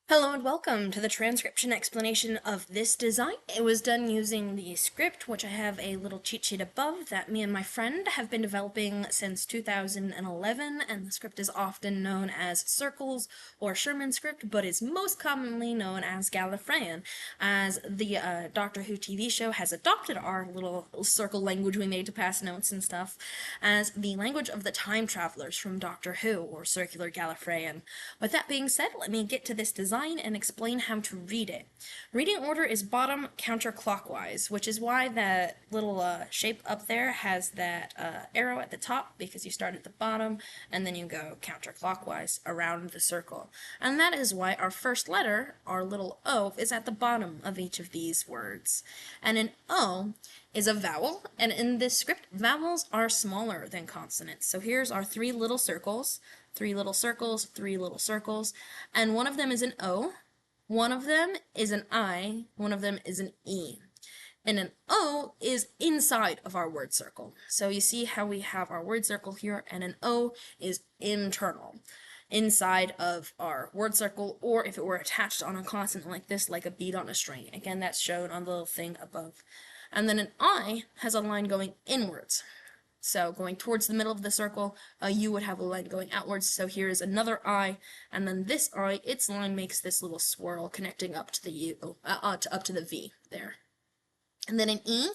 Hello and welcome to the transcription explanation of this design. It was done using the script, which I have a little cheat sheet above that me and my friend have been developing since 2011, and the script is often known as Sirkles or Sherman script, but is most commonly known as Gallifreyan, as the Doctor Who TV show has adopted our little circle language we made to pass notes and stuff as the language of the time travelers from Doctor Who, or Circular Gallifreyan. With that being said, let me get to this design and explain how to read it. Reading order is bottom counterclockwise, which is why that little shape up there has that arrow at the top, because you start at the bottom and then you go counterclockwise around the circle. And that is why our first letter, our little O, is at the bottom of each of these words. And an O is a vowel, and in this script, vowels are smaller than consonants. So here's our three little circles, three little circles, three little circles, and one of them is an O, one of them is an I, one of them is an E. And an O is inside of our word circle. So you see how we have our word circle here, and an O is internal, inside of our word circle, or if it were attached on a consonant like this, like a bead on a string. Again, that's shown on the little thing above. And then an I has a line going inwards. So going towards the middle of the circle, you would have a line going outwards. So here is another I, and then this I, its line makes this little swirl connecting up to the U, up to the V there. And then an E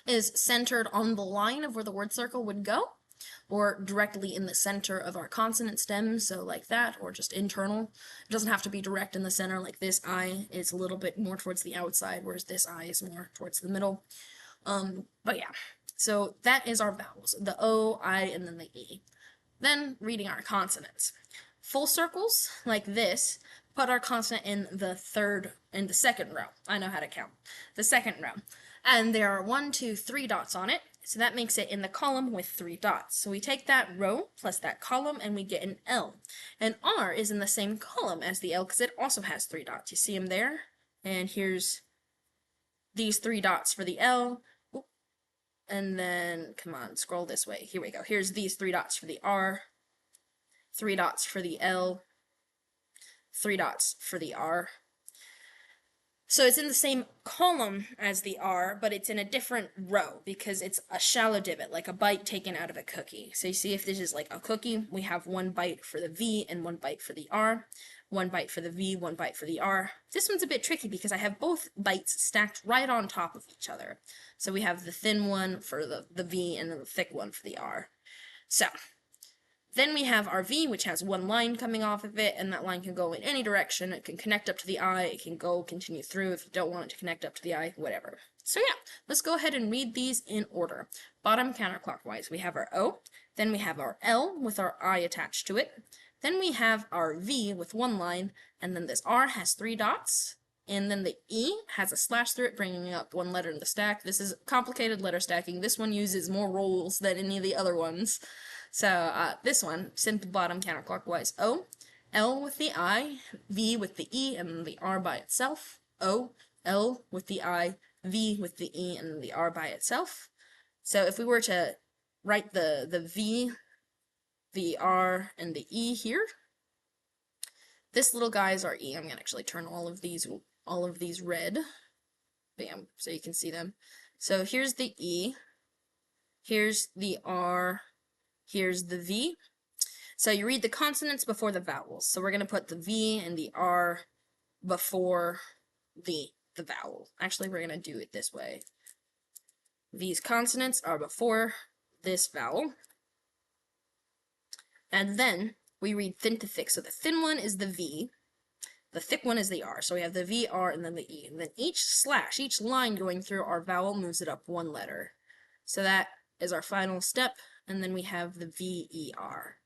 is centered on the line of where the word circle would go, or directly in the center of our consonant stem, so like that, or just internal. It doesn't have to be direct in the center, like this I is a little bit more towards the outside, whereas this I is more towards the middle. But yeah, so that is our vowels, the O, I, and then the E. Then reading our consonants. Full circles, like this, put our consonant in the second row. I know how to count. The second row. And there are 1, 2, 3 dots on it, so that makes it in the column with 3 dots. So we take that row plus that column and we get an L. And R is in the same column as the L because it also has 3 dots. You see them there? And here's these 3 dots for the L. And then, come on, scroll this way. Here we go. Here's these 3 dots for the R, 3 dots for the L, 3 dots for the R. So it's in the same column as the R, but it's in a different row because it's a shallow divot, like a bite taken out of a cookie. So you see if this is like a cookie, we have 1 bite for the V and 1 bite for the R, 1 bite for the V, 1 bite for the R. This one's a bit tricky because I have both bites stacked right on top of each other. So we have the thin one for the V and then the thick one for the R. So then we have our V, which has 1 line coming off of it, and that line can go in any direction. It can connect up to the I, it can continue through if you don't want it to connect up to the I, whatever. So yeah, let's go ahead and read these in order. Bottom counterclockwise, we have our O, then we have our L with our I attached to it, then we have our V with 1 line, and then this R has 3 dots, and then the E has a slash through it, bringing up 1 letter in the stack. This is complicated letter stacking. This one uses more rolls than any of the other ones. So this one, simple bottom counterclockwise. O, L with the I, V with the E, and then the R by itself. O, L with the I, V with the E, and then the R by itself. So if we were to write the V, the R, and the E here, this little guy is our E. I'm gonna actually turn all of these red. Bam, so you can see them. So here's the E, here's the R, here's the V. So you read the consonants before the vowels. So we're going to put the V and the R before the vowel. Actually, we're going to do it this way. These consonants are before this vowel. And then we read thin to thick. So the thin one is the V. The thick one is the R. So we have the V, R, and then the E. And then each slash, each line going through our vowel moves it up 1 letter. So that is our final step. And then we have the V-E-R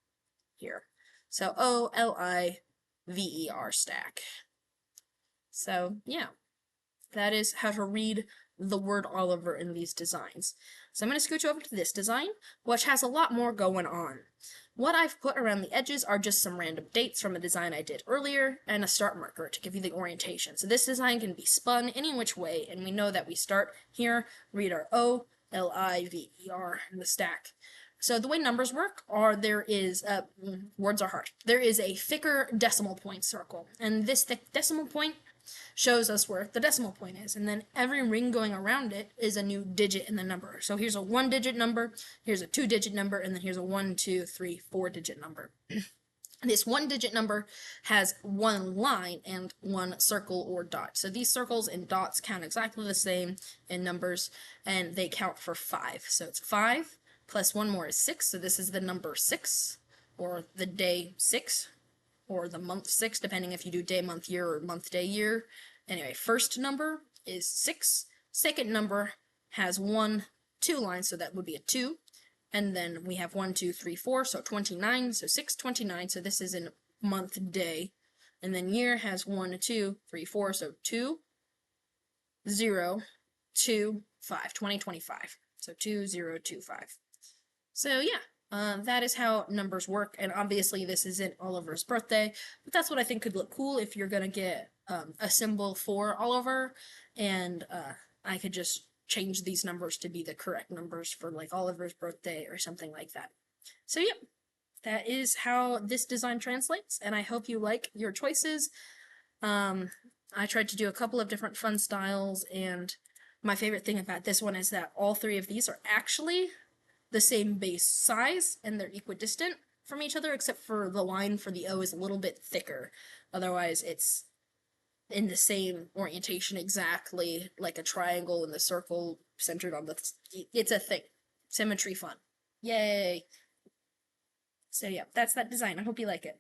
here. So O-L-I-V-E-R stack. So, yeah. That is how to read the word Oliver in these designs. So I'm going to scooch over to this design, which has a lot more going on. What I've put around the edges are just some random dates from a design I did earlier, and a start marker to give you the orientation. So this design can be spun any which way, and we know that we start here, read our O, L-I-V-E-R in the stack. So the way numbers work are there is, words are hard. There is a thicker decimal point circle, and this thick decimal point shows us where the decimal point is, and then every ring going around it is a new digit in the number. So here's a 1-digit number, here's a 2-digit number, and then here's a 1, 2, 3, 4-digit number. This 1-digit number has one line and one circle or dot. So these circles and dots count exactly the same in numbers, and they count for 5. So it's 5 plus one more is 6. So this is the number 6, or the day 6, or the month 6, depending if you do day, month, year, or month, day, year. Anyway, first number is 6. Second number has 2 lines, so that would be a 2. And then we have 1, 2, 3, 4, so 29, so 6, 29, so this is in month, day. And then year has 1, 2, 3, 4, so 2, 0, 2, 5, 2025. So 2, 0, 2, 5. So yeah, that is how numbers work, and obviously this isn't Oliver's birthday, but that's what I think could look cool if you're gonna get a symbol for Oliver, and I could just change these numbers to be the correct numbers for like Oliver's birthday or something like that. So yeah, that is how this design translates, and I hope you like your choices. I tried to do a couple of different fun styles, and my favorite thing about this one is that all 3 of these are actually the same base size, and they're equidistant from each other, except for the line for the O is a little bit thicker. Otherwise, it's in the same orientation exactly, like a triangle and the circle centered on the... It's a thing. Symmetry fun. Yay! So yeah, that's that design. I hope you like it.